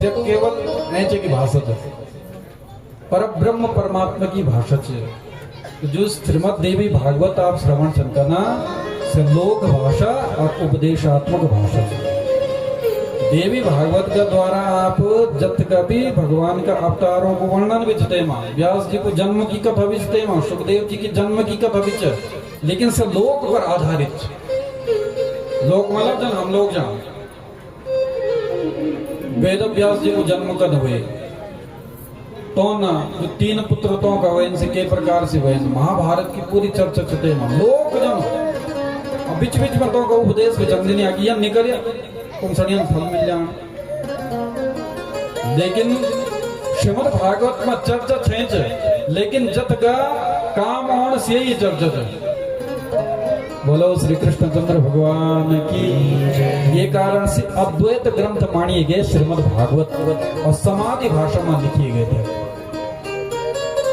जब केवल ऐचे की भाषा है पर ब्रह्म परमात्मा की भाषा है। तो जो श्रीमद् देवी भागवत आप श्रवण करना से लोक भाषा और उपदेशात्मक भाषा है। देवी भागवत का द्वारा आप जत कभी भगवान का अवतारों को वर्णन विचते मां, व्यास जी को जन्म की कथा विचते मां, सुखदेव जी की जन्म की कथा विच, लेकिन से लोक पर आधारित। लोक मतलब जन हम लोग जान वेद व्यास जी को जन्म कद हुए तो ना जो तीन पुत्र तो का हुए इनसे के प्रकार से हुए महाभारत की पूरी चर्चा चते में लोक जन बीच बीच में तो का उपदेश में जंगली आ गया निकल तुम सड़ियन फल मिल जाए। लेकिन श्रीमद् भागवत में चर्चा छेंच लेकिन जत का काम और से ही चर्चा है। बोलो श्री कृष्णचंद्र भगवान की। ये कारण से अद्वैत ग्रंथ मानिए गए श्रीमद् भागवत और समाधि भाषा में लिखे गए थे।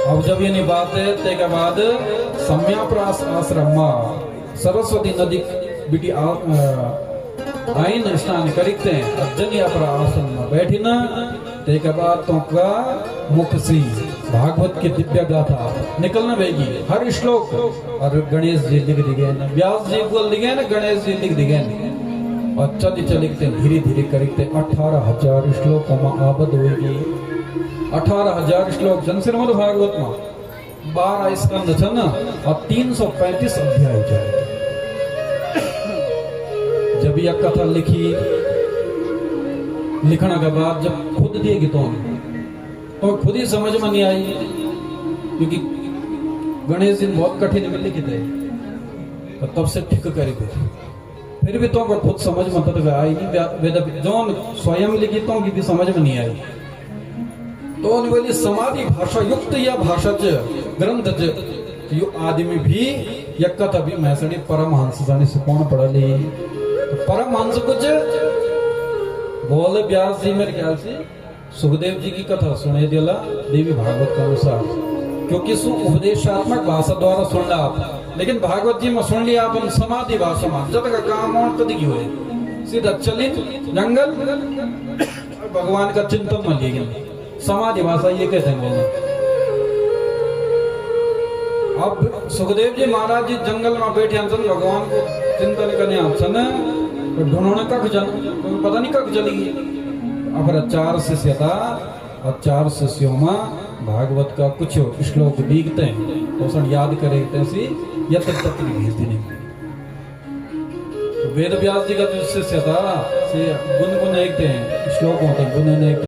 अब जब ये बात है ते के बाद सम्याप्रास आश्रम में सरस्वती नदी बिटी आइन स्नान करते हैं अजनी अपरा आश्रम में बैठी ना ते के बाद तो का मुख से भागवत की दिव्य गाथा निकलना बेगी हर श्लोक और गणेश जी लिख दिए ना, व्यास जी को लिखे ना, गणेश जी लिख दिए और चल लिखते धीरे धीरे करते 18,000 श्लोकों में आबद होगी। 18,000 श्लोक जन श्रीमद् भागवत में 12 स्कंद छन और 335 अध्याय है। जब यह कथा लिखी लिखने के बाद जब खुद दिएगी तो खुद ही समझ में नहीं आई, क्योंकि गणेश जी बहुत कठिन में लिखे थे तो तब से ठीक करे थे। फिर भी तो खुद समझ में तक आई नहीं, जो स्वयं लिखी तो की भी समझ में नहीं आई। तो बोली समाधि भाषा युक्त या भाषा ग्रंथ यो आदमी भी या कथा भी मैसणी परमहंस जाने से कौन पढ़ ली तो परमहंस कुछ बोले व्यास जी मेरे ख्याल से सुखदेव जी की कथा सुने दिला देवी भागवत के अनुसार, क्योंकि सु उपदेशात्मक भाषा द्वारा सुन ला आप, लेकिन भागवत जी में सुन लिया अपन समाधि भाषा में जब का काम और कद की हुए सीधा चलित जंगल भगवान का चिंतन में लेकिन समाधि भाषा ये कहते हैं बोलना। अब सुखदेव जी महाराज जी जंगल में बैठे हैं भगवान को चिंतन करने तो ढूंढने कख जन पता नहीं कख चली गई। अब 4 शिष्य था और 4 शिष्यों में भागवत का कुछ श्लोक लिखते हैं तो सब याद करे यत्र तत्र भेजते नहीं। वेद व्यास जी का जो शिष्य था से गुनगुन देखते हैं श्लोक होते हैं गुनगुन